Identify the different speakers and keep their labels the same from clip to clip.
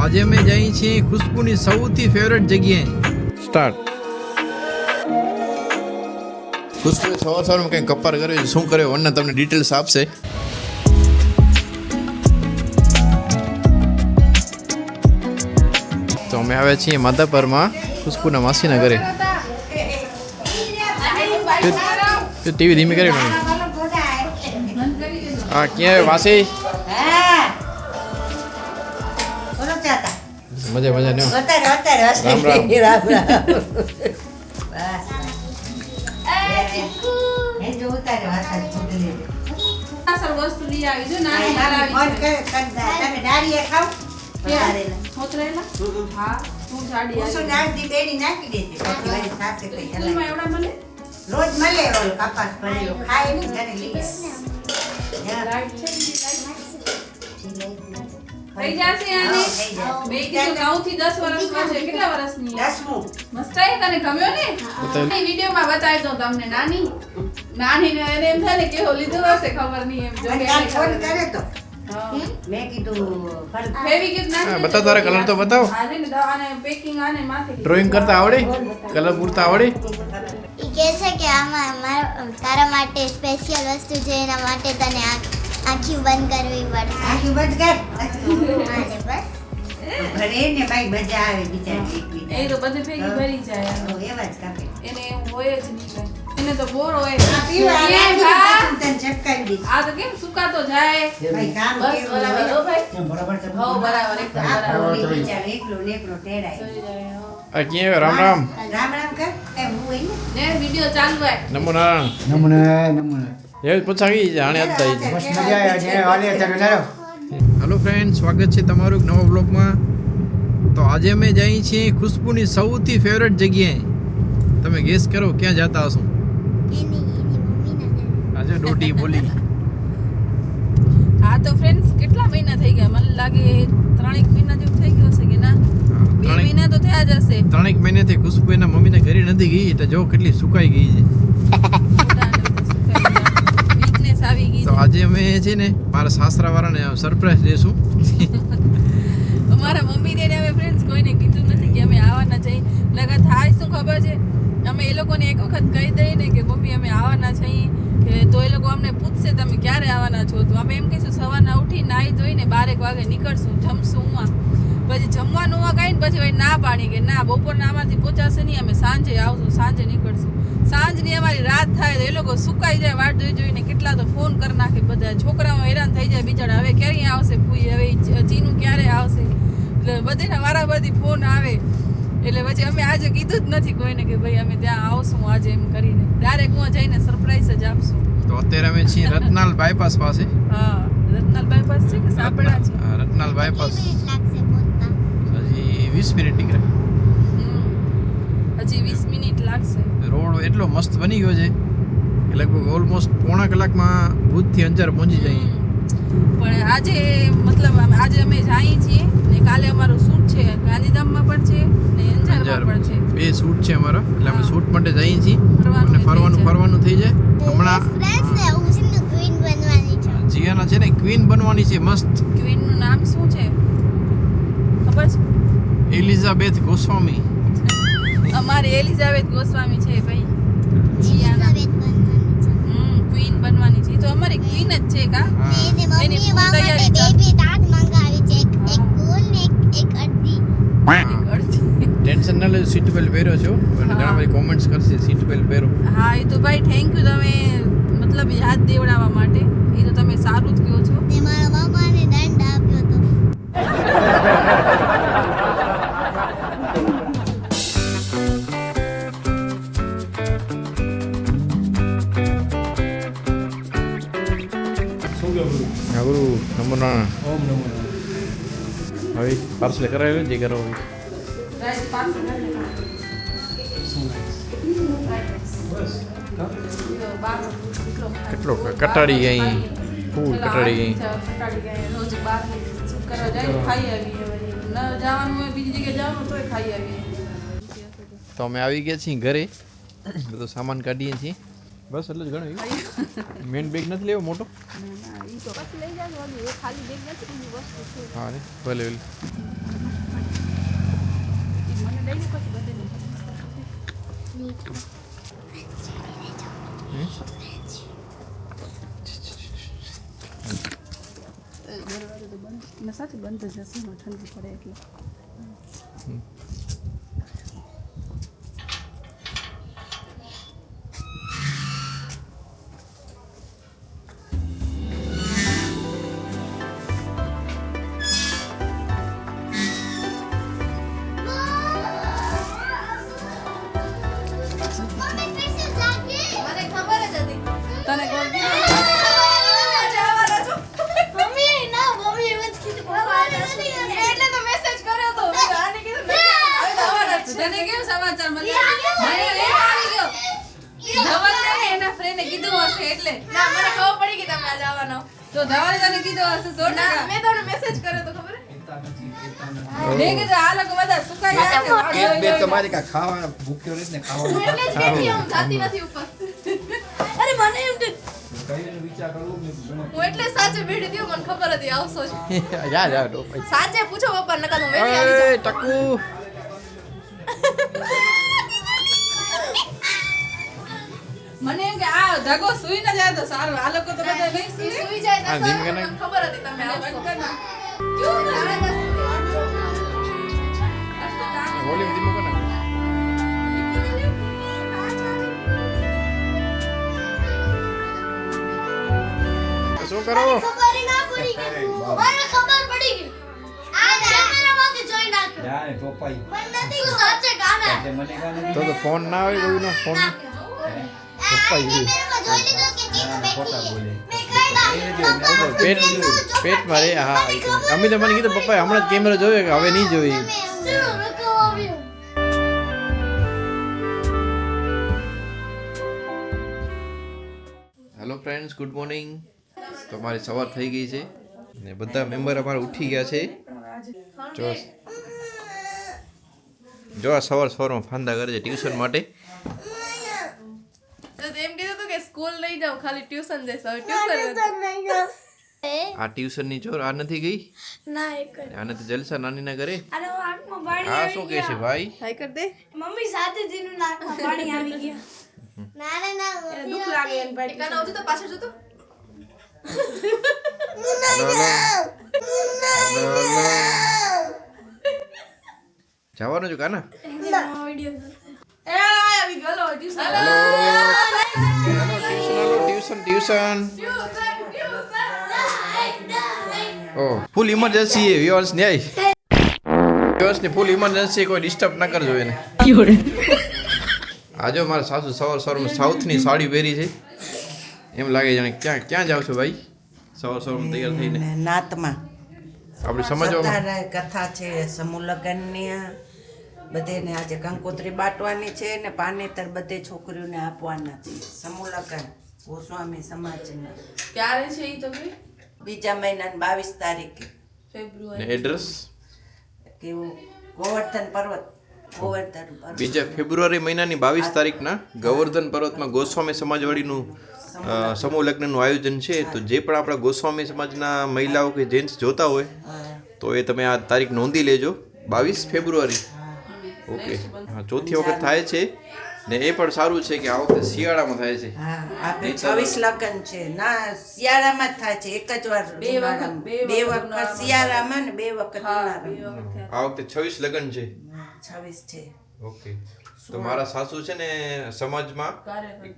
Speaker 1: આજે અમે જઈએ છીએ ખુશ્બુની સૌથી ફેવરેટ જગ્યાએ. સ્ટાર્ટ. ખુશ્બુ સવારમાં કંઈ કપાર કર્યો શું કર્યો વરના તમને ડિટેલ્સ આપશે. તો અમે આવ્યા છીએ માધાપરમાં ખુશ્બુના માસીના ઘરે. ટીવી ધીમી કરી હા ક્યાં વાસી મજા મજા ને રામ રામ
Speaker 2: રોજ મળે ઓલો કપાસ ભરેલો ખાય ને ઘરે લઈ
Speaker 3: થઈ જશે આને બે કીધું 9 થી 10 વર્ષનો છે. કેટલા વર્ષની?
Speaker 2: 10મું.
Speaker 3: મસ્ત છે. તને ગમ્યો ને? આ વિડિયોમાં બતાવી દઉં તમને. નાની ને એને એમ થાય ને કે લીધું હશે ખબર નહીં એમ. જો
Speaker 2: મને ફોન કરે તો
Speaker 3: હા
Speaker 2: મેં કીધું
Speaker 3: ફેવી ગીત નાખી
Speaker 1: બતાવ તારા કલર તો બતાવ.
Speaker 3: આને ને દવાને પેકિંગ આને માથે
Speaker 1: ડ્રોઈંગ કરતા આવડે કલર પૂરતા આવડે.
Speaker 4: ઈ કહે છે કે આમાં તારા માટે સ્પેશિયલ વસ્તુ છે એના માટે તને આંખી બંધ કરવી પડશે.
Speaker 2: આખી બંધ કર
Speaker 4: અને બસ
Speaker 2: ઘરે ને ભાઈ મજા આવે બિચારી
Speaker 3: એ તો બધે ભેગી ભરી જાય
Speaker 2: તો એવા જ કાપે
Speaker 3: એને એવું હોય જ નહીં કાંઈ. એને તો બોર હોય
Speaker 2: પીવા
Speaker 3: એ હા.
Speaker 2: તને ચપકાવી દીધી
Speaker 3: આ તો કેમ સુકાતો જાય
Speaker 2: ભાઈ કામ
Speaker 3: બસ
Speaker 2: કેવું
Speaker 3: બરાબર હો ભાઈ
Speaker 2: બરાબર
Speaker 3: હો બરાબર એકદમ બરાબર
Speaker 2: બિચારો એકલો ને એકલો ટેડાય
Speaker 3: થઈ જાય હો.
Speaker 1: આ ક્યાં રામ રામ
Speaker 2: રામ રામ કર એ હું હોય ને
Speaker 3: ને વિડિયો ચાલુ હોય
Speaker 1: નમો નારાયણ
Speaker 5: નમૂને
Speaker 1: એ પૂછાવી જાણે હતા
Speaker 5: બસ મજા આવે છે વાલી અત્યારે લારો
Speaker 1: હેલો ફ્રેન્ડ, સ્વાગત છે તમારું એક નવા બ્લોગમાં. તો આજે અમે જઈએ છીએ ખુશ્બુની સૌથી ફેવરેટ જગ્યાએ. તમે ગેસ કરો ક્યાં જતા હશો?
Speaker 4: એની મમ્મીના ઘરે.
Speaker 1: આજે ડોટી બોલી.
Speaker 3: હા તો ફ્રેન્ડ્સ કેટલા મહિના થઈ ગયા? મને લાગે 3 મહિના જેવું થઈ ગયું હશે કે ના? 2 મહિના તો થયા જ હશે.
Speaker 1: 3 મહિનાથી ખુશ્બુ એના મમ્મીના ઘરે નથી ગઈ એટલે જો કેટલી સુકાઈ ગઈ છે.
Speaker 3: વીકનેસ આવી ગઈ
Speaker 1: તો આજે અમે છે ને મારા સાસરાવાળાને સરપ્રાઈઝ દેશું.
Speaker 3: અમારા મમ્મીને ને અમે ફ્રેન્ડ્સ કોઈને કીધું નથી કે અમે આવવાના છીએ. લગા થાય શું ખબર છે, અમે એ લોકોને એક વખત કહી દઈએ ને કે મમ્મી અમે આવવાના છીએ કે તો એ લોકો અમને પૂછશે તમે ક્યારે આવવાના છો. તો અમે એમ કહીશું સવારના ઉઠી નાહી ધોઈને 12 વાગે નીકળશું, જમશું ઉમાં. પછી જમવાનું ઉમાં કાંઈ ને પછી ભાઈ ના પાડી કે ના બપોરના આમાંથી પહોંચાશે નહીં, અમે સાંજે આવશું, સાંજે નીકળશું. સાંજની અમારી રાત થાય તો એ લોકો સુકાઈ જાય વાટ જોઈ જોઈને. કેટલા તો ફોન કરી નાખે બધા. છોકરાઓ હેરાન થઈ જાય બિચારા. હવે ક્યારે આવશે પૂઈ, હવે ચીનું ક્યારે આવશે? એટલે બધાના વારાફરતી ફોન આવે. એટલે પછી અમે આજે કીધું જ નથી કોઈને કે ભાઈ અમે ત્યાં આવશું આજે એમ કરીને. ડાયરેક્ટ હું જઈને સરપ્રાઈઝ જ આપશું.
Speaker 1: તો અત્યારે અમે છીએ રત્નાલ બાયપાસ પાસે.
Speaker 3: હા રત્નાલ બાયપાસ છે કે સાપડા છે?
Speaker 1: હા, રત્નાલ બાયપાસ.
Speaker 4: કેટલી મિનિટ લાગશે પહોંચતા?
Speaker 1: હજી 20 મિનિટ નીકળે.
Speaker 3: હજી 20 મિનિટ લાગશે.
Speaker 1: રોડ એટલો મસ્ત બની ગયો છે કે લગભગ ઓલમોસ્ટ પોણા કલાકમાં ભુજથી અંજાર પહોંચી જઈએ.
Speaker 3: પણ આજે મતલબ આજે અમે જઈએ છીએ ને કાલે અમારું શૂટ છે ગાંધીધામમાં પણ છે ને અંજારમાં પણ છે.
Speaker 1: 2 શૂટ છે અમારા એટલે અમે શૂટ માટે જઈએ છીએ
Speaker 3: ફરવાનું
Speaker 1: અને ફરવાનું થઈ જાય. હમણાં
Speaker 4: ફ્રેન્ડ્સ ને હું છે ને ક્વીન બનવાની છું.
Speaker 1: જીયાના છે ને ક્વીન બનવાની છે મસ્ત.
Speaker 3: ક્વીનનું નામ શું છે ખબર છે?
Speaker 1: એલિઝાબેથ ગોસ્વામી.
Speaker 3: અમારે એલિઝાબેથ ગોસ્વામી છે ભાઈ. જીયાના
Speaker 4: એલિઝાબેથ બનવાની છું.
Speaker 3: ક્વીન બનવાની છે. તો અમારી ક્વીન જ છે કા?
Speaker 1: હા.
Speaker 4: એને
Speaker 3: એની
Speaker 4: મમ્મીએ
Speaker 3: full
Speaker 4: મારા
Speaker 3: તૈયારી
Speaker 4: માટે
Speaker 3: ચાલુ.
Speaker 4: બેબી તાજ મંગાવી છે. એક ગોલ ને એક અડધી.
Speaker 3: અડધી.
Speaker 1: ટેન્શન ન લે, સીટ બેલ્ટ પહેર્યો છો અને ઘણા બધા કોમેન્ટ્સ કરશે સીટ બેલ્ટ પહેરો.
Speaker 3: હા એ તો ભાઈ થેન્ક યુ તમે મતલબ યાદ દેવડાવવા માટે. એ તો તમે સારું જ કહો છો.
Speaker 4: તે મારા મામાને દંડ આપ્યો તો.
Speaker 1: આગળ નંબરના
Speaker 5: ઓમ નમો
Speaker 1: હવે પાર્સલ કરાવેલું જે કરો હવે.
Speaker 3: રાઈસ પાસ કરી
Speaker 1: કેટલો કટાડી ગઈ ફૂલ કટાડી ગઈ.
Speaker 3: કટાડી ગઈ રોજ બહાર શું કરવા જાય ને ખાઈ આવીએ. ન જવાનું હોય બીજી જગ્યાએ જવાનું તોય ખાઈ આવીએ.
Speaker 1: તો અમે આવી ગયા છીએ ઘરે. બધો સામાન કાઢીએ છીએ બસ એટલે જ ઘણું. મેન બેગ નથી લેવો મોટો?
Speaker 3: ના ઈ તો બસ લઈ જાવ. એ ખાલી બેગ નથી, બીજી વસ્તુ છે.
Speaker 1: હા ને ભલે ભલે.
Speaker 3: સાચું બંધ જ હશે ઠંડી પડે એટલે તને કોણ એટલે તો મેસેજ કર્યો તો આને કીધું તને કેમ સમાચાર મળ્યા મને એ આવી ગયો ધવલને એના ફ્રેન્ડે કીધું હશે એટલે ના મને ખબર પડી કે તમે આજ આવવાનો તો ધવલે તને કીધું હશે સો ટકા મેં તમને મેસેજ કર્યો તો ખબર મેં કીધું આ લોકો બધા સુકાઈ ગયા છે
Speaker 1: તમારી કા ખાવા ભૂખ્યો રહીને ખાવા
Speaker 3: એટલે જ બેઠી હું જાતી નથી ઉપર અરે મને એમ કે હું એટલે સાચે બેઠી હતી મને ખબર હતી આવશો જ
Speaker 1: જા ડોપાઈ
Speaker 3: સાચે પૂછો પપ્પા નકા તો વેલી આવી જાઉં
Speaker 1: ટકુ
Speaker 3: મને એમ કે આ ધગો સુઈ ન જાય તો સારું આ લોકો તો બધા નહીં સુઈ જાય તો
Speaker 1: ધીમે
Speaker 3: સારું.
Speaker 1: કરીને.
Speaker 3: મને ખબર હતી તમે આવશો ક્યું કરે
Speaker 1: વોલ્યુમ ધીમો કર નાખ. શું કરો
Speaker 4: ખબર ના પડી કે મને ખબર પડી ગઈ આ કેમેરામાંથી જોઈ નાખ્યો
Speaker 5: જાય ટોપાઈ
Speaker 4: મને નથી સાચે ગાના
Speaker 5: તે મને ગાને
Speaker 1: તો ફોન ના આવે કોઈનો ફોન પપ્પા ઈ.
Speaker 4: કેમેરામાં જોઈ લીધું કે જીત
Speaker 5: ખોટા
Speaker 4: બેઠી
Speaker 5: બોલે
Speaker 4: મેં કઈ નાખ્યું
Speaker 1: પેટ પેટમાં રે હા ઈ તો. અમે તો મને કીધું પપ્પાએ હમણાં જ કેમેરો જોયો કે હવે નહીં જોઈ. Hello friends, good morning. તો અમારી સવાર થઈ ગઈ છે ને બધા મેમ્બર અમારા ઉઠી ગયા છે. જો આ સવારમાં ફાંદા કરે છે ટ્યુશન માટે.
Speaker 3: તો એમ કીધું હતું કે સ્કૂલ નહીં જાવ ખાલી ટ્યુશન જઈશ હવે ટ્યુશન
Speaker 1: આ ટ્યુશનની ચોર આ નથી ગઈ
Speaker 4: ના એક
Speaker 1: આ નથી જલસા નાનીના ઘરે.
Speaker 4: અરે આંખમાં પાણી
Speaker 1: આ શું કહે છે ભાઈ?
Speaker 3: હાઈ કર દે
Speaker 4: મમ્મી સાથે જીનું નાકમાં પાણી આવી ગયા ના ના
Speaker 3: એને દુખ લાગે એને ભાઈ કાનો આવજો તો પાછળ જોતો
Speaker 1: જવાનું છે કાના?
Speaker 3: એ આવી ગયો ટ્યુશન
Speaker 1: ટ્યુશન. ઓ ફૂલ ઇમરજન્સી છે વિવાંશ ને આઈ વિવાંશ ની ફૂલ ઇમરજન્સી, કોઈ ડિસ્ટર્બ ના કરજો એને. આજો મારા સાસુ સવારમાં સાઉથની સાડી પહેરી છે એમ લાગે જાણે ક્યાં જાવ છો ભાઈ સવારમાં તૈયાર થઈને?
Speaker 2: નાતમાં
Speaker 1: આપણે સમજવામાં
Speaker 2: સત્તારાય કથા છે સમૂહ લગ્નની બધેને આજે કંકોત્રી બાંટવાની છે ને પાનેતર બધે છોકરીઓને આપવાના છે સમૂહ લગ્ન ગોસ્વામી સમાજના
Speaker 3: ક્યારે છે ઈ તો કે
Speaker 2: બીજા મહિનાની 22 તારીખે
Speaker 3: ફેબ્રુઆરી
Speaker 1: એડ્રેસ
Speaker 2: કેવું ગોવર્ધન પર્વત
Speaker 1: બીજા ફેબ્રુઆરી મહિનાની 22 તારીખના ગોવર્ધન પર્વતમાં ગોસ્વામી સમાજવાળીનું સમૂહ લગ્નનું આયોજન છે. તો જે પણ આપણા ગોસ્વામી સમાજના મહિલાઓ કે જેન્ટ્સ જોતા હોય તો એ તમે આ તારીખ નોંધી લેજો, 22 ફેબ્રુઆરી. ઓકે, હા, ચોથી વખત થાય છે ને એ પણ સારું છે કે આ વખતે શિયાળામાં થાય છે.
Speaker 2: હા આપણે 26 લગ્ન છે ના શિયાળામાં જ થાય છે એક જ વાર ઉનાળામાં. બે વખત શિયાળામાં ને 2 વખત ઉનાળામાં.
Speaker 1: આ વખતે 26 લગ્ન છે.
Speaker 2: 26 છે.
Speaker 1: ઓકે, તો મારા સાસુ છે ને સમાજમાં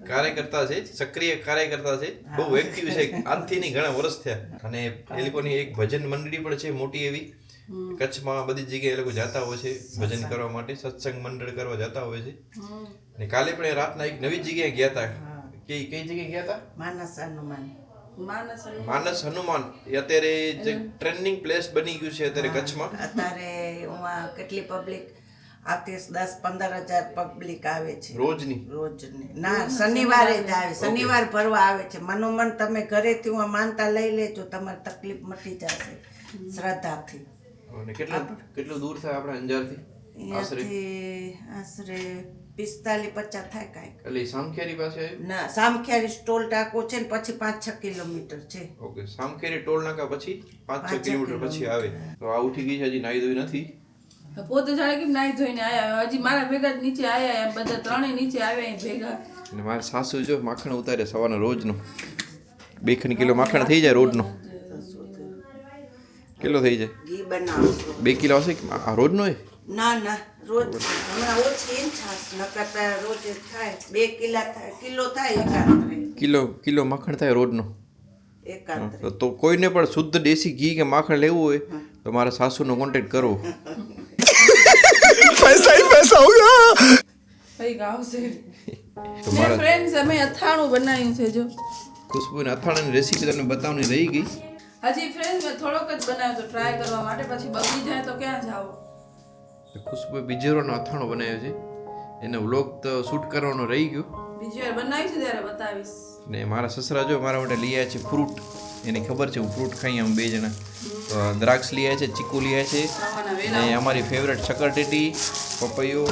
Speaker 1: કાર્યકર્તા છે, સક્રિય કાર્યકર્તા છે, બહુ એક્ટિવ છે આજથી નહીં ઘણા વર્ષ થયા. અને એ લોકોની એક ભજન મંડળી પણ છે મોટી એવી કચ્છમાં. બધી જગ્યાએ એ લોકો જતા હોય છે ભજન કરવા માટે, સત્સંગ મંડળ કરવા જતા હોય છે. ને કાલે પણ એ રાતના એક નવી જગ્યાએ ગયા હતા. કઈ જગ્યાએ ગયા હતા?
Speaker 2: માનસ હનુમાન.
Speaker 1: માનસ હનુમાન. એ અત્યારે જે ટ્રેન્ડિંગ પ્લેસ બની ગયું છે અત્યારે કચ્છમાં.
Speaker 2: અત્યારે ઉમાં કેટલી પબ્લિક આવતી 10-15 હજાર પબ્લિક આવે છે
Speaker 1: રોજની
Speaker 2: ના શનિવારે જ આવે, શનિવાર ભરવા આવે છે. મનોમન તમે ઘરેથી ઉમાં માનતા લઈ લેજો, તમારી તકલીફ મટી જશે શ્રદ્ધાથી.
Speaker 1: અને કેટલું દૂર થાય આપણે અંજારથી?
Speaker 2: અહીંયાથી આશરે 45-50 થાય કાંઈક.
Speaker 1: એટલે સામખિયારી પાસે આવ્યું?
Speaker 2: ના સામખિયારી સ્ટોલ ટાંકો છે ને પછી 5-6 કિલોમીટર છે.
Speaker 1: ઓકે, સામખિયારી ટોલ નાકા પછી 5-6 કિલોમીટર પછી આવે. તો આ ઉઠી ગઈ છે, હજી નાહી ધોઈ નથી.
Speaker 3: પોતે જાણે કેમ નાઈ ધોઈને આયા હજી મારા ભેગા જ નીચે આયા એમ બધા ત્રણેય નીચે આવ્યા એમ ભેગા.
Speaker 1: અને મારા સાસુ જો માખણ ઉતારે સવારનો રોજનો 2 કિલો માખણ થઈ જાય રોજનો. કિલો થઈ જાય
Speaker 2: ઘી બનાવો
Speaker 1: 2 કિલો હશે કે આ રોજનો એ?
Speaker 2: ના ના રોજ હમણાં ઓછી એમ છાશ નકર રોજ થાય 2 કિલો થાય
Speaker 1: કિલો માખણ થાય રોજનો.
Speaker 2: એકાંતરે
Speaker 1: તો કોઈને પણ શુદ્ધ દેશી ઘી કે માખણ લેવું હોય તો મારા સાસુનો કોન્ટેક્ટ કરવો.
Speaker 3: કઈ આવશે.
Speaker 1: તો મારા
Speaker 3: ફ્રેન્ડ્સ અમે અથાણું બનાવ્યું છે જો.
Speaker 1: ખુશ્બુને અથાણાની રેસીપી તમને બતાવવાની રહી ગઈ.
Speaker 3: હજી ફ્રેન્ડ્સ મેં થોડોક જ બનાવ્યો તો ટ્રાય કરવા માટે, પછી બગડી જાય તો ક્યાં જાવ.
Speaker 1: ખુશ્બુએ બીજેરોનો અથાણો બનાવ્યો છે. એનો વ્લોગ તો શૂટ કરવાનો રહી ગયો.
Speaker 3: બીજી વાર બનાવી છે ત્યારે બતાવીશ.
Speaker 1: ને મારા સસરા જો મારા માટે લઈ આવ્યા છે ફ્રૂટ. એને ખબર છે હું ફ્રૂટ ખાઈ આમ 2 જણા. તો દ્રાક્ષ લઈ આવ્યા છે, ચીકુ લઈ આવ્યા છે,
Speaker 3: ખાવાના
Speaker 1: ને
Speaker 3: વેલા.
Speaker 1: અમારી ફેવરેટ શક્કરટેટી, પપૈયો,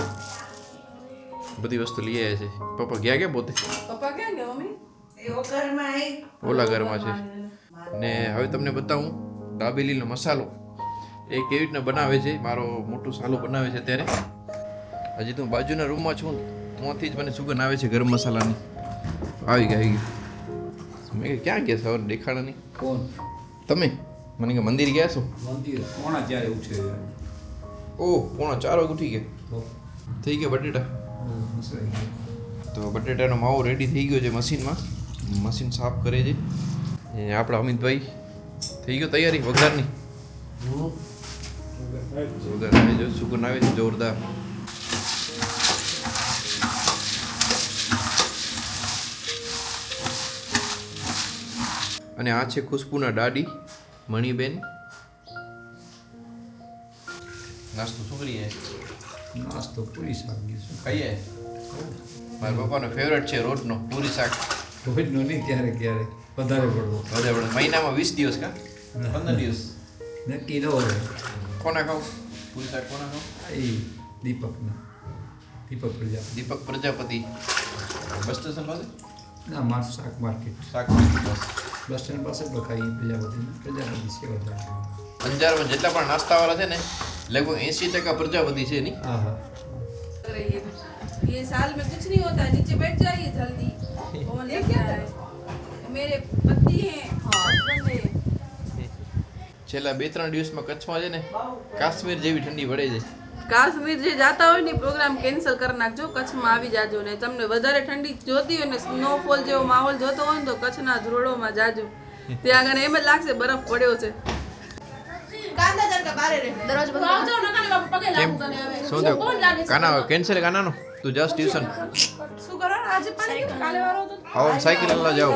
Speaker 1: બધી વસ્તુ લઈ આવ્યા છે. પપ્પા ગયા કે પોતે
Speaker 3: પપ્પા ક્યાં ગયા મમ્મી?
Speaker 2: એવો ઘરમાં આવી
Speaker 1: ઓલા ઘરમાં છે. ને હવે તમને બતાવું દાબેલીનો મસાલો એ કેવી રીતના બનાવે છે. મારો મોટું સાલું બનાવે છે ત્યારે. હજી તો હું બાજુના રૂમમાં છું, ત્યાંથી જ મને સુગંધ આવે છે ગરમ મસાલાની. આવી ગઈ. મેં કીધું ક્યાં ગયા સવાર દેખાડા નહીં.
Speaker 6: કોણ?
Speaker 1: તમે મને કે મંદિર ગયા છો?
Speaker 6: મંદિર કોણા ત્યારે ઉઠે
Speaker 1: ઓહ 3:45 વાગે ઉઠી ગયા.
Speaker 6: તો
Speaker 1: થઈ ગયા બટેટા.
Speaker 6: મસરાઈ ગયું.
Speaker 1: તો બટેટાનો માવો રેડી થઈ ગયો છે મશીનમાં. મશીન સાફ કરે છે. એ આપણા અમિતભાઈ થઈ ગયો તૈયારી વઘારની. વઘાર આવે છે, સુગંધ આવે છે જોરદાર. અને આ છે ખુશ્બુના દાદી મણીબેન. નાસ્તો શું કરીએ?
Speaker 6: નાસ્તો પૂરી શાક ગયું
Speaker 1: ખાઈએ. મારા પપ્પાનો ફેવરેટ છે રોજનો પૂરી શાક.
Speaker 6: રોજનો નહીં, ક્યારેક ક્યારેક વધારે પડવો
Speaker 1: વધારે મહિનામાં 20 દિવસ કા 15 દિવસ
Speaker 6: નક્કી ન હોય.
Speaker 1: કોના ખાવ પૂરી શાક? કોના ખાવ?
Speaker 6: એ દીપક પ્રજા.
Speaker 1: દીપક પ્રજાપતિ બસ સ્ટેશન પાસે
Speaker 6: ના, મારું શાક માર્કેટ
Speaker 1: શાક બસ.
Speaker 6: બસ સ્ટેન્ડ પાસે જ ખાઈ પ્રજાપતિ સેવા.
Speaker 1: અંજારમાં જેટલા પણ નાસ્તાવાળા છે ને લગભગ 80% પ્રજાપતિ છે નહીં.
Speaker 6: હા હા.
Speaker 3: ये साल में कुछ नहीं होता है, नीचे बैठ जाइए जल्दी और लेके आए. मेरे पति हैं हस्बैंड है.
Speaker 1: છેલ્લા 2-3 દિવસમાં કચ્છમાં છે ને કાશ્મીર જેવી ઠંડી પડે છે.
Speaker 3: કાશ્મીર જે જાતા હોય ને પ્રોગ્રામ કેન્સલ કરી નાખજો, કચ્છમાં આવી જાજો. ને તમને વધારે ઠંડી જોતી હોય ને સ્નોફોલ જેવો માહોલ જોતો હોય ને તો કચ્છના ધ્રોળોમાં જાજો. ત્યાં આગળ એમ જ લાગશે બરફ પડ્યો છે.
Speaker 1: કેમ શું થયું? કાના કેન્સલ કાનાનો તું જાસ ટ્યુશન
Speaker 3: શું કરો આજે પાણી કાલે વાળો તો
Speaker 1: આવો સાયકલ લઈ જાઓ.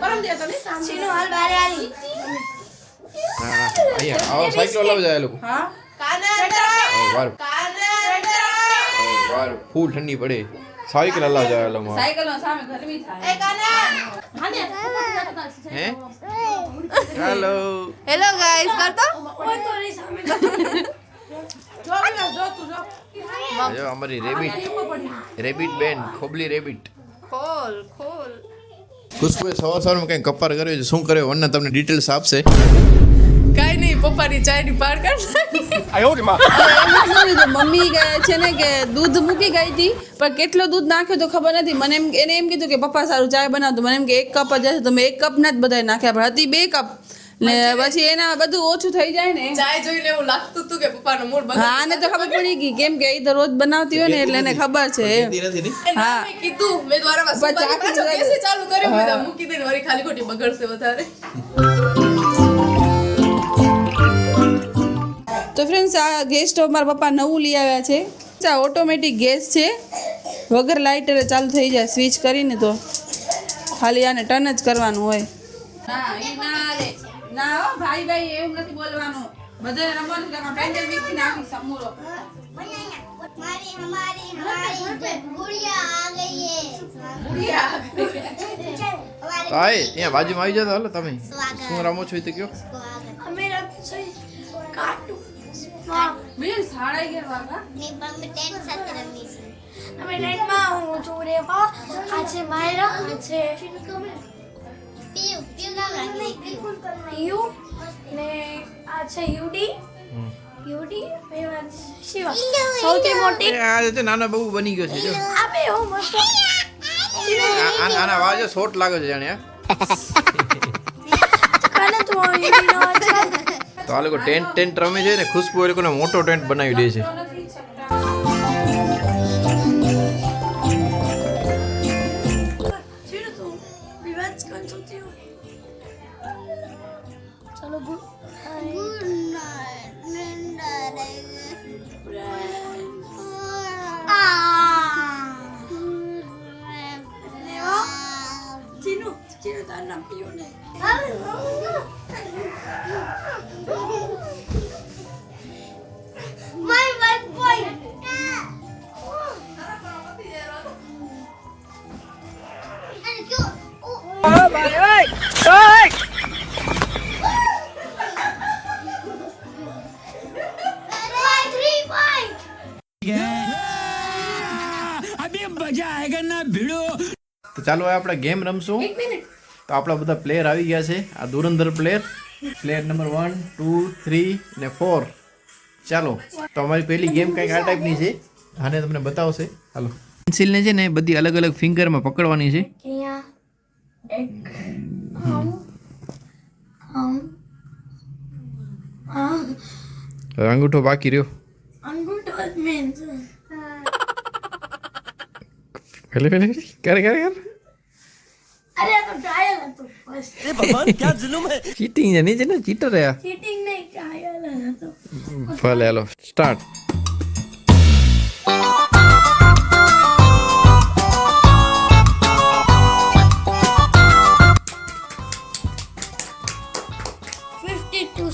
Speaker 3: પરમ દિવસ ને
Speaker 4: સીનો હાલ બારે આલી
Speaker 1: હા અહીંયા આવો સાયકલ લઈ જાય લોકો.
Speaker 3: હા
Speaker 1: વારું વારું ફૂલ ઠંડી પડે. સાયકલ લઈ જાય લોકો.
Speaker 3: સાયકલ નો સામે ગરમી થાય.
Speaker 1: હે હેલો
Speaker 3: હેલો ગાઈસ કરતો
Speaker 1: જો અમારી રેબિટ બેન ખોબલી રેબિટ.
Speaker 3: ખોલ
Speaker 1: ખુશ્બુએ સવારમાં કંઈ કપાર કર્યો છે. શું કર્યો વરના તમને ડિટેલ્સ આપશે.
Speaker 3: કાઈ નહીં, પપ્પાની ચાયની પાર કાઢ. મમ્મી કહે છે ને કે દૂધ મૂકી ગઈ હતી પણ કેટલો દૂધ નાખ્યો તો ખબર નથી. મને એને એમ કીધું કે પપ્પા સારું ચાય બનાવતો. મને એમ કે 1 કપ જ હશે તો મેં 1 કપ ના જ બધાય નાખ્યા, પણ હતી 2 કપ. ને પછી એના બધું ઓછું થઈ જાય ને
Speaker 7: ચાય જોઈને એવું લાગતું હતું કે પપ્પાનો મૂડ બગડી
Speaker 3: હા આને તો ખબર પડી ગઈ કેમ કે એ તો રોજ બનાવતી હોય ને એટલે એને ખબર છે.
Speaker 1: નથી
Speaker 3: હા
Speaker 7: મેં કીધું મેં દ્વારામાં સુબાની પાછો કેસે ચાલુ કર્યો મેં કીધું મૂકી દઈને વળી ખાલી ખોટી બગડશે વધારે.
Speaker 3: તો ફ્રેન્ડ્સ આ ગેસ સ્ટોવ મારા પપ્પા નવું લઈ આવ્યા છે. આ ઓટોમેટિક ગેસ છે, વગર લાઇટરે ચાલુ થઈ જાય સ્વિચ કરીને. તો ખાલી આને ટર્ન જ કરવાનું હોય. ના હો ભાઈ ભાઈ એવું નથી બોલવાનું. બધાને રમવાનું છે. પેન્ડલ વીખીને આવી સમૂરો.
Speaker 4: हमारी गुड़िया आ गई है
Speaker 1: તો આય અહીંયા બાજુમાં આવી જાવ. હાલો તમે શું રમો છો એ તો કયો.
Speaker 3: બે સાડા 11 વાગા
Speaker 4: नहीं पर मैं टेंट साथ रमी से
Speaker 8: અમે નેટમાં હું જોડે આ છે માયરા આ છે
Speaker 4: पीयू पीयू नाम रखी
Speaker 8: યુ ને આ છે યુડી ક્યુટી શિવા સૌથી મોટી
Speaker 1: આ છે નાનો બહુ બની ગયો છે જો
Speaker 8: આપે હો મસ્ત
Speaker 1: આના વાજે શોટ લાગે છે જાણે
Speaker 8: કાલે તો ઈનો
Speaker 1: તો આ લોકો ટેન્ટ રમે છે ને ખુશ્બુ એ લોકોને મોટો ટેન્ટ બનાવી દે છે
Speaker 8: ચીડો તો વિવાદ કોણ સોતી હો ચલો ગુડ ચીનો તાર નામ પીઓ ને
Speaker 4: My 1 point. And you. My 3 point.
Speaker 1: તો ચાલો હવે આપણે ગેમ રમશું તો આપણા બધા પ્લેયર આવી ગયા છે આ ધુરંધર પ્લેયર નંબર 1 2 3 ને 4 ચાલો તો અમારી પહેલી ગેમ કંઈક આ ટાઈપની છે આને તમને બતાવશે હાલો પેન્સિલને છે ને બધી અલગ અલગ ફિંગરમાં પકડવાની છે
Speaker 8: અહીંયા એક
Speaker 1: હવે અંગૂઠો બાકી રહ્યો
Speaker 8: અંગૂઠો મીન્સ
Speaker 1: કરે અરે
Speaker 8: આ તો ટ્રાયલ હતો ફર્સ્ટ
Speaker 1: ચીટિંગ છે નહીં છે ને ચીટર રહ્યા
Speaker 8: ચીટિંગ નહીં ટ્રાયલ હતો
Speaker 1: ભલે હાલો સ્ટાર્ટ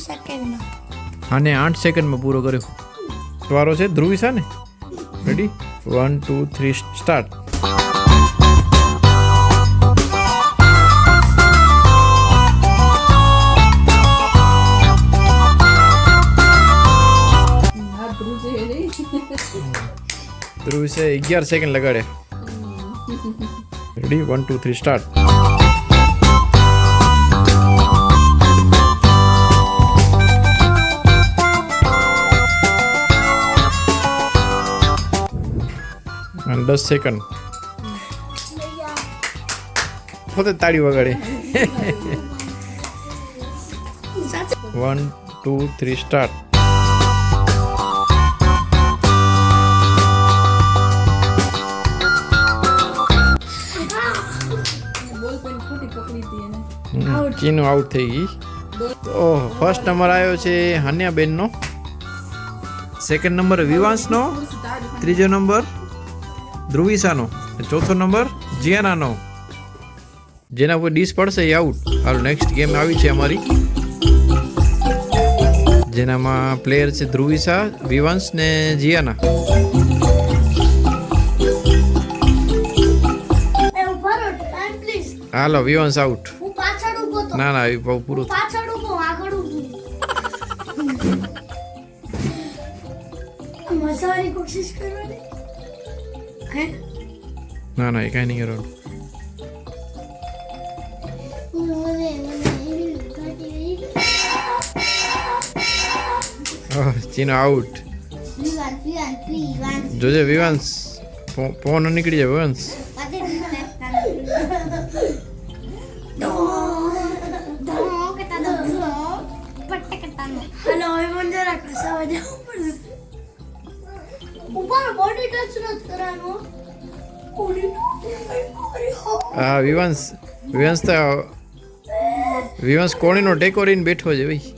Speaker 8: સેકન્ડ
Speaker 1: આને 8 સેકન્ડમાં પૂરો કર્યો વારો છે ધ્રુવિસા ને રેડી 1 2 3 સ્ટાર્ટ ધ્રુવિસે 11 સેકન્ડ લગાડે રેડી 1 2 3 સ્ટાર્ટ અને 10 સેકન્ડ પોતે તાળી વગાડે 1 2 3 સ્ટાર્ટ ચીનું આઉટ થઈ ગઈ તો ફર્સ્ટ નંબર આવ્યો છે હાન્યાબેનનો સેકન્ડ નંબર વિવાંશનો ત્રીજો નંબર ધ્રુવિસાનો ચોથો નંબર જીયાનાનો જેના ઉપર ડીશ પડશે એ આઉટ હાલો નેક્સ્ટ ગેમ આવી છે અમારી જેનામાં પ્લેયર છે ધ્રુવિસા વિવાંશ ને જીયાના હાલો વિવાંશ આઉટ
Speaker 8: હું પાછળ ઊભો તો
Speaker 1: ના ના પૂરું
Speaker 8: પાછળ ઊભો આગળ ઊભો મસાવાની કોશિશ કરવાની હે
Speaker 1: ના ના એ કાંઈ નહીં કરવાનું ચીનો આઉટ જોજે વિવાંશ ફોન નીકળી જાય વિવાંશ
Speaker 8: હલો હવે મને જરા ખસાવા જવું પડશે ઉપર બોડી ટચ નથી કરવાનો
Speaker 1: હા વિવાંશ કોણીનો ટેકો લઈને બેઠો છે ભાઈ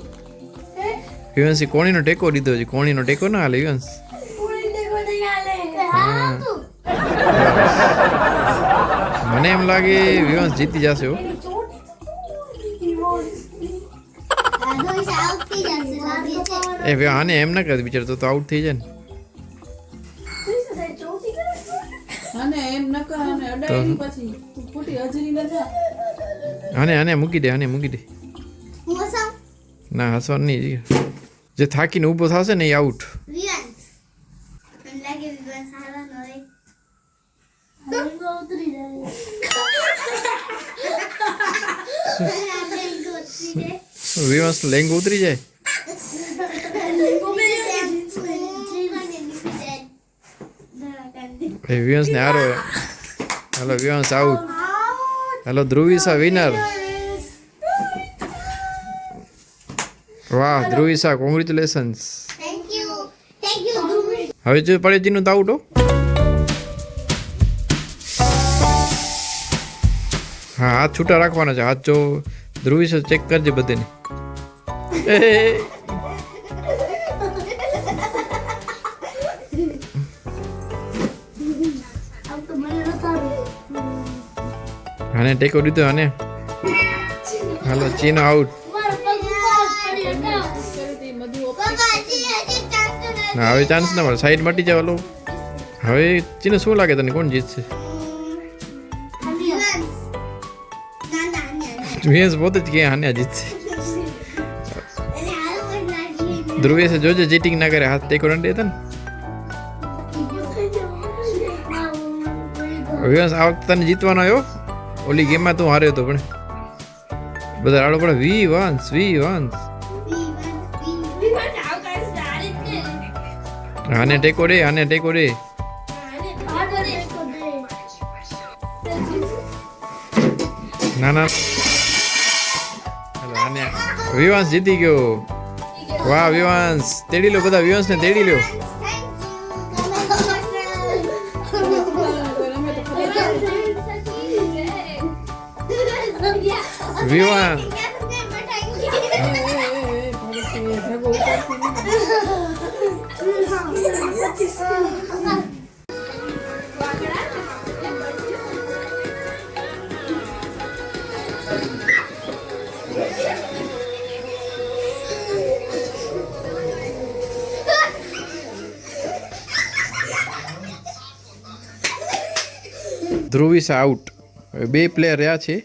Speaker 1: વિવાંશી કોણીનો ટેકો લીધો છે કોણીનો ટેકો ના હાલે વિવાંશ મને એમ લાગે વિવાંશ જીતી જશે હો એ આને એમ ના કરે બિચાર તો આઉટ થઈ જાય ને
Speaker 3: એમ ન કર અને અડાઈ પછી ખોટી હાજરી ન જા
Speaker 1: આને મૂકી દે ના હસવાનું નહીં જે થાકીને ઊભો થશે ને એ આઉટ વિવાંશ લેંગો ઉતરી જાય એ વિવંશને હારો. હાલો વિવંશ આઉટ. હાલો ધ્રુવિસા વિનર. વાહ ધ્રુવિસા, કોંગ્રેચ્યુલેશન્સ.
Speaker 4: થેન્ક યુ
Speaker 1: હવે જો પડેજીનું તો આઉટ હો. હા હાથ છૂટા રાખવાના છે. હાથ જો ધ્રુવિસા ચેક કરજે બધેને. આને ટેકો દીધો આને. હાલો ચીનો આઉટ. ના હવે ચાન્સ ના મળે, સાઈડ મટી જાય. હાલો હવે ચીને શું લાગે તને કોણ જીતશે? વિયસ પોતે જ કે હાન્યા જીતશે. ધ્રુવેશ જોજે ચીટિંગ ના કરે, હાથ ટેકો ન દેતા ને. વિયસ આ વખતે તને જીતવાનો આવ્યો. ઓલી ગેમમાં તું હાર્યો તો પણ બધા રાડો પડે. વિવંશ આને ટેકો રે, આને ટેકો રે. ના ના આને વિવંશ જીતી ગયો. વાહ વિવંશ, તેડી લો બધા, વિવંશને તેડી લો. વિવંશ ધ્રુવિસા આઉટ. હવે 2 પ્લેયર રહ્યા છે.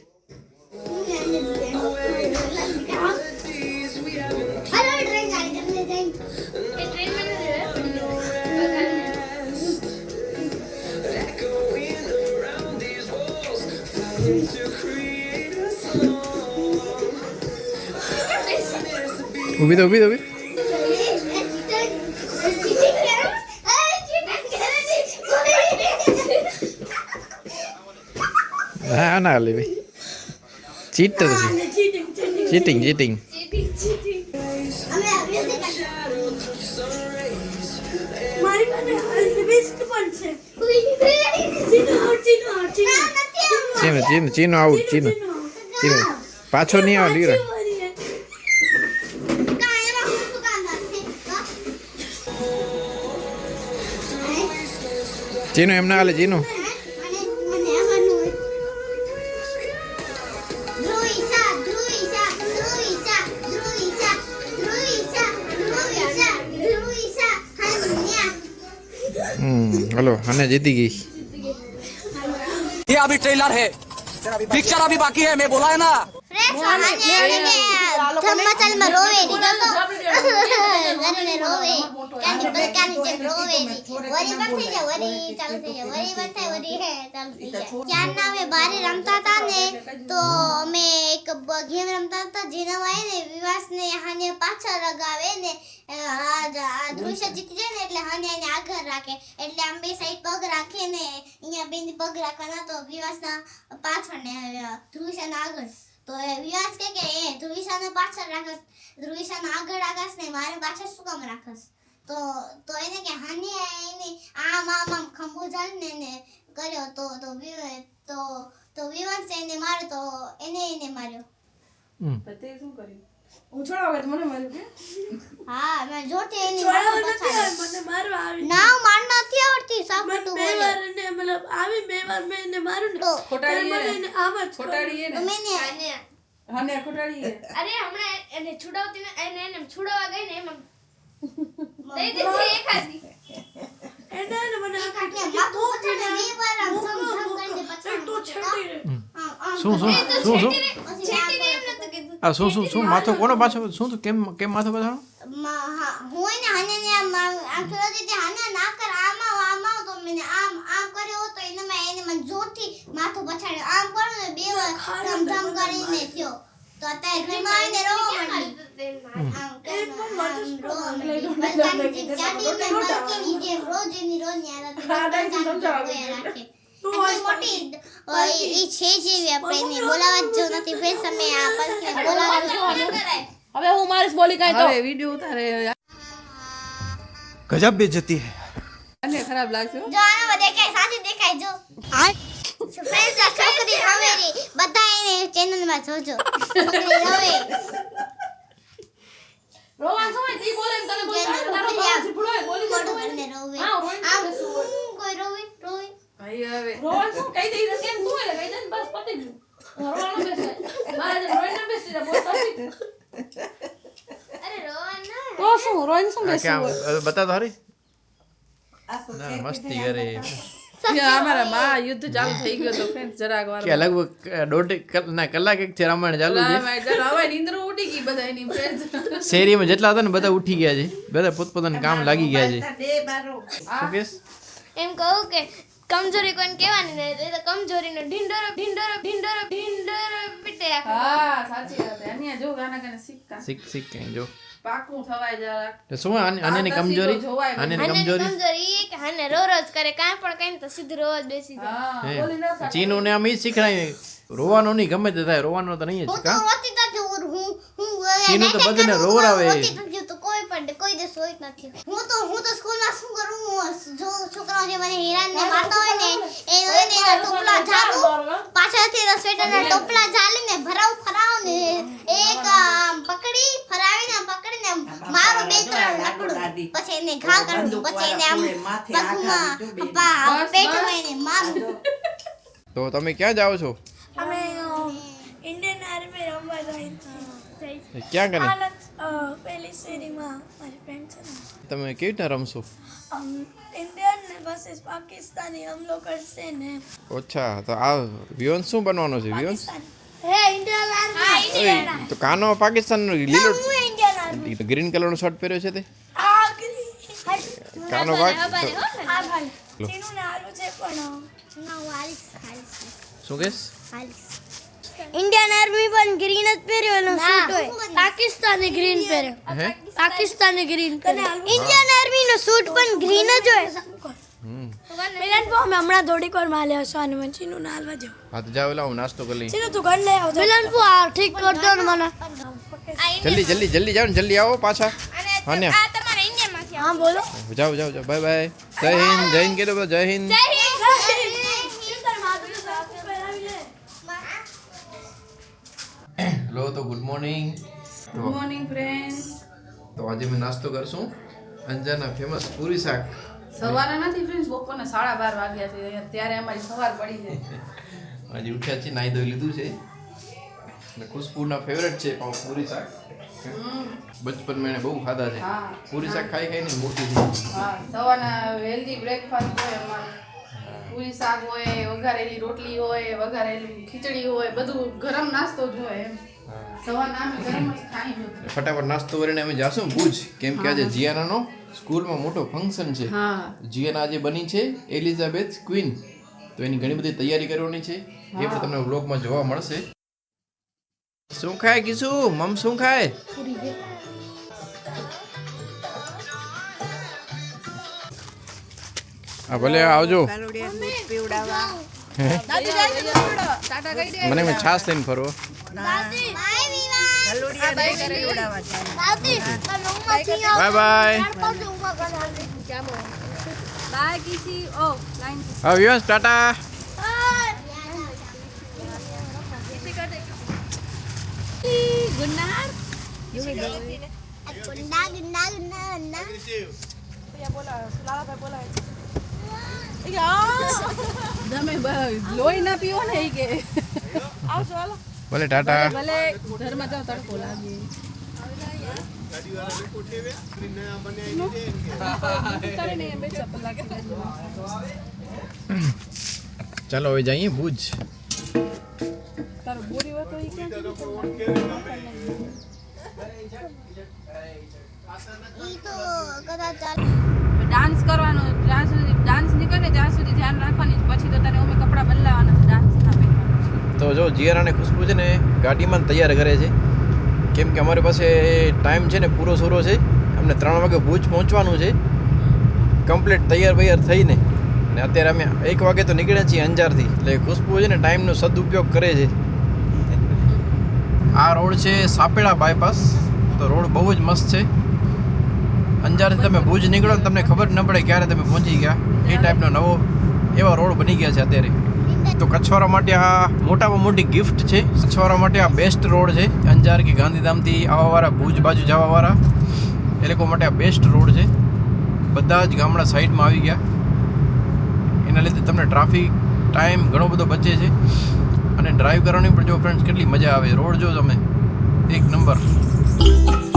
Speaker 1: ઊભી તો ઊભી તો ઊભી. હા ના લે ભાઈ, ચીટર છે. Cheating cheating. ચીનો આઉટ. ચીનો પાછો નહીં આવે લીરા. ચીનો એમ ના હાલે. ચીનો हेलो हने जीती गई.
Speaker 9: ये अभी ट्रेलर है, पिक्चर अभी बाकी है. मैं बोला है ना.
Speaker 4: फ्रेश होने धम्मचल में रोवे घरने रोवे कानी जब रोवे वरी बंद થઈ જાય વરી ચાલુ થઈ જાય વરી બંધ થાય વરી હે ચાલુ થઈ જાય. ક્યારના અમે બારે રમતા હતા ને તો અમે એક ગેમ રમતા હતા જેના વાય ને વિવાસ ને હાને પાછળ લગાવે ને આ ધ્રુષ જીતી જાય ને એટલે હાને એને આગળ રાખે. એટલે આમ બે સાઈડ પગ રાખે ને અહીંયા બે પગ રાખવાના તો વિવાસના પાછળ ને ધ્રુષના આગળ. તો વિવાસ કે એ ધ્રુવિશાને પાછળ રાખસ, ધ્રુવિશાને આગળ રાખસ ને મારે પાછળ શું કામ રાખસ? તો એને કે હાને એને આમ ખંભો જાળને ને કર્યો તો વિવાસ એને માર્યો તો એને માર્યો.
Speaker 3: તે શું કર્યું? હું છોડા વગર મને માર્યું કે?
Speaker 4: હા મેં જોતી એની
Speaker 8: મને મારવા આવી
Speaker 4: ના માર નથી આવડતી સાકટું
Speaker 8: બે
Speaker 4: બોલે.
Speaker 8: વાર એને મતલબ આવી બે વાર મેં એને માર્યું ને
Speaker 3: ખોટાડી
Speaker 8: ત્યારે મને
Speaker 3: એને
Speaker 8: એને આમ જ
Speaker 3: ખોટાડી એને
Speaker 4: મેને
Speaker 3: હાને ખોટાડી એને.
Speaker 7: અરે હમણાં એને છુડાવતી ને એને છુડાવવા ગઈ ને એમાં દઈ દીધી એકાદી.
Speaker 8: એને એને મને
Speaker 4: કાકે માથું પછાડે બે વાર આમ ધમ કરીને
Speaker 8: એક તો છેટી રે
Speaker 1: શું શું શું શું
Speaker 7: છેટીને એમ નતું કીધું.
Speaker 1: આ શું માથો કોનો પાછો શું કેમ માથો પછાડો?
Speaker 4: હું એને હાને ને આમ ખેલો દીધી હાને ના કર આમ તો મેને આમ કર્યો તો એને મને જોરથી માથું પછાડ્યો. આમ કરો ને બે વાર ધમ કરીને થયો તો અત્યારે ઘરમાં આવીને રોવા માંડી. આમ કરીને ગાડીને બલકીની જેમ રોજ ની આદત રાખે મોટી ઈ છે જેવી આપણે એને બોલાવા જ જો નથી ફેર તમે આ પંખી બોલાવા
Speaker 3: હવે હું મારીશ બોલી કાઈ તો હવે વિડિયો ઉતારે
Speaker 1: ગજબ બેઇज्जती है
Speaker 3: અને ખરાબ લાગશે
Speaker 4: જો આને દેખાય સાચી દેખાય જો ફ્રેન્ડ્સ આ છોકરી હવેરી બધા એને ચેનલ માં જોજો છોકરી હવે
Speaker 7: રોવાન સમય તી બોલે એમ તને બોલ તારો બાપ જીપડો હે બોલી
Speaker 4: મોટો કરીને રોવે આમ કોઈ રોવે
Speaker 3: ભાઈ હવે
Speaker 7: રોવાન શું કહી દઈ કેમ તું હે કહી દે બસ પતી ગયું રોવાનો બેસે મારે રોઈને બેસી રે બોલ પતી
Speaker 4: અરે રોવાન ના
Speaker 3: તો શું રોઈન શું બેસું
Speaker 1: બતા તો હરી ના મસ્તી કરે
Speaker 3: અમારા માં યુદ્ધ ચાલુ થઈ ગયો તો ફ્રેન્ડ જરાક વાર
Speaker 1: કે લગભગ દોઢ કલાક એક છે રામાયણ ચાલુ છે
Speaker 3: હવે નીંદર ઉડી ગઈ બધા એની ફ્રેન્ડ
Speaker 1: શેરીમાં જેટલા હતા ને બધા ઉઠી ગયા છે બધા પોતપોતાનું કામ લાગી ગયા છે શું કહેશ
Speaker 7: એમ કહું કે કમજોરી કોઈને કહેવાની નહીં એ તો કમજોરીનો ઢીંડોરો પીટે
Speaker 3: હા સાચી વાત છે અહીંયા જો ગાના ગાને શીખતા
Speaker 1: શીખ કઈ જો
Speaker 3: પાકું થવાય જરા
Speaker 1: તો શું આની કમજોરી આની કમજોરી
Speaker 7: કમજોરી એ કે હાને રોજ કરે કાંઈ પણ કઈ તો સીધું રોજ બેસી જાય
Speaker 3: હા
Speaker 1: હે.
Speaker 3: બોલી ના શકે.
Speaker 1: ચીનુ ને આમ ઈ શીખડાય રોવાનો નહીં ગમે તે થાય રોવાનો તો નહીં જ
Speaker 4: હું તો
Speaker 1: કા
Speaker 4: રોતી નથી હું
Speaker 1: ચીનુ તો બધાને રોવરાવે
Speaker 4: રોતી નથી તો કોઈ દિવસ રોઈ જ નથી હું તો સ્કૂલમાં શું કરું જો છોકરાઓ જે મને હેરાન ને મારતા હોય ને એ રોઈને એના ટોપલા ઝાડું પાછળથી સ્વેટરના ટોપલા ઝાલીને ફરાવ ને એક પકડીને મારો બે ત્રણ લકડું પછી એને ઘા કરું પછી એને આમ પગમાં પેટમાં એને મારું
Speaker 1: તો તમે ક્યાં જાઓ છો
Speaker 8: અમે ઇન્ડિયન આર્મી રમવા જાય
Speaker 1: ક્યાં કરે
Speaker 8: પેલી શેરીમાં મારી ફ્રેન્ડ છે ને
Speaker 1: તમે કેવી રીતના રમશો
Speaker 8: ઇન્ડિયન ને વર્સેસ પાકિસ્તાની હમલો કરશે ને
Speaker 1: અચ્છા તો આ વિયોન શું બનવાનો છે વિયોન
Speaker 8: હે ઇન્ડિયન આર્મી
Speaker 1: તો કાનો પાકિસ્તાનનો લીલો
Speaker 8: હું ઇન્ડિયન આર્મી
Speaker 1: ગ્રીન કલરનો શર્ટ પહેર્યો છે તે કાનો પાક
Speaker 8: આ ભાઈ તીનું ને આલુ છે પણ
Speaker 1: શું કહેશ
Speaker 8: ઇન્ડિયન આર્મી પણ ગ્રીન જ પહેર્યો સૂટ હોય પાકિસ્તાની ગ્રીન પહેર્યો
Speaker 1: હે
Speaker 8: પાકિસ્તાની ગ્રીન ઇન્ડિયન આર્મી નો સૂટ પણ ગ્રીન જ હોય મિલન કો અમે હમણાં થોડીક વાર માં લેવો છો અને મને ચીનું ના હાલવા જો
Speaker 1: હા તો જાવ લાવ નાસ્તો કરી લઈ
Speaker 8: ચીનું તું ઘર લઈ આવ મિલન કો આ ઠીક કર દો ને મને
Speaker 1: જલ્દી જાઓ ને જલ્દી આવો પાછા હા ને
Speaker 7: આ તમારે ઇન્ડિયામાંથી
Speaker 8: હા બોલો
Speaker 1: જાઓ બાય બાય જય હિન્દ કે દો જય હિન્દ હેલો તો good morning
Speaker 3: good morning friends
Speaker 1: તો આજે મેં નાસ્તો કરશું અંજારના ફેમસ પૂરી શાક
Speaker 3: સવારના નથી ફ્રેન્ડ્સ બપોરના 12:30 વાગ્યા છે ત્યારે અમારી સવાર પડી છે
Speaker 1: આજે ઉઠ્યા છે નાઈ ધોઈ લીધું છે અને ખુશ્બુના ફેવરેટ છે પણ પૂરી શાક બચપનમાં એને બહુ ખાધા છે
Speaker 3: હા.
Speaker 1: પૂરી શાક ખાઈને મોટી થઈ
Speaker 3: હા સવારના હેલ્ધી બ્રેકફાસ્ટ હોય અમારે પૂરી શાક હોય વઘારેલી રોટલી હોય વઘારેલી ખીચડી હોય બધું ગરમ નાસ્તો જ હોય એમ સવારના અમે ગરમ જ ખાઈ બધું
Speaker 1: ફટાફટ નાસ્તો કરીને અમે જાશું ભુજ કેમ કે આજે જીયાનાનો સ્કૂલમાં મોટો ફંક્શન છે
Speaker 3: હા
Speaker 1: જીયાના આજે બની છે એલિઝાબેથ ક્વીન તો એની ઘણી બધી તૈયારી કરવાની છે એ પણ તમને વ્લોગમાં જોવા મળશે શું ખાય કીશું મમ શું ખાય હા ભલે આવજો મને મેં છાસ લઈને ફરો બાય બાય
Speaker 3: બાય કીસી ઓ લાઈન
Speaker 1: હા વિવાસ ટાટા
Speaker 3: ગુડ નાઇટ તમે લોહી ના પીવો ને એ કે આવજો હાલો
Speaker 1: ભલે ટાટા
Speaker 3: ભલે ઘરમાં જાવ તડકો લાગે
Speaker 1: ચાલો હવે જઈએ ભુજ
Speaker 3: તારો બોરી વાતો ઈ ક્યાં ડાન્સ કરવાનો જ્યાં સુધી ડાન્સ નીકળે ને ત્યાં સુધી ધ્યાન રાખવાની પછી તો તને અમે કપડાં બદલાવાના છે ડાન્સ ના પહેરવાના
Speaker 1: તો જો જીયારા અને ખુશ્બુ છે ને ગાડીમાં જ તૈયાર કરે છે કેમ કે અમારી પાસે ટાઈમ છે ને પૂરો છે અમને 3 વાગે ભુજ પહોંચવાનું છે કમ્પ્લીટ તૈયાર થઈને અને અત્યારે અમે 1 વાગે તો નીકળ્યા છીએ અંજારથી. એટલે ખુશ્બુ છે ને ટાઈમનો સદુપયોગ કરે છે. આ રોડ છે સાપેડા બાયપાસ. તો રોડ બહુ જ મસ્ત છે. અંજારથી તમે ભુજ નીકળો ને તમને ખબર ન પડે ક્યારે તમે પહોંચી ગયા. એ ટાઈપનો નવો એવા રોડ બની ગયા છે અત્યારે. તો કચ્છવાળા માટે આ મોટામાં મોટી ગિફ્ટ છે. કચ્છવાળા માટે આ બેસ્ટ રોડ છે. અંજાર કે ગાંધીધામથી આવવાવાળા, ભુજ બાજુ જવાવાળા એ લોકો માટે આ બેસ્ટ રોડ છે. બધા જ ગામડા સાઈડમાં આવી ગયા. એના લીધે તમને ટ્રાફિક ટાઈમ ઘણો બધો બચે છે અને ડ્રાઈવ કરવાની પણ જો ફ્રેન્ડ્સ કેટલી મજા આવે. રોડ જો તમે એક નંબર.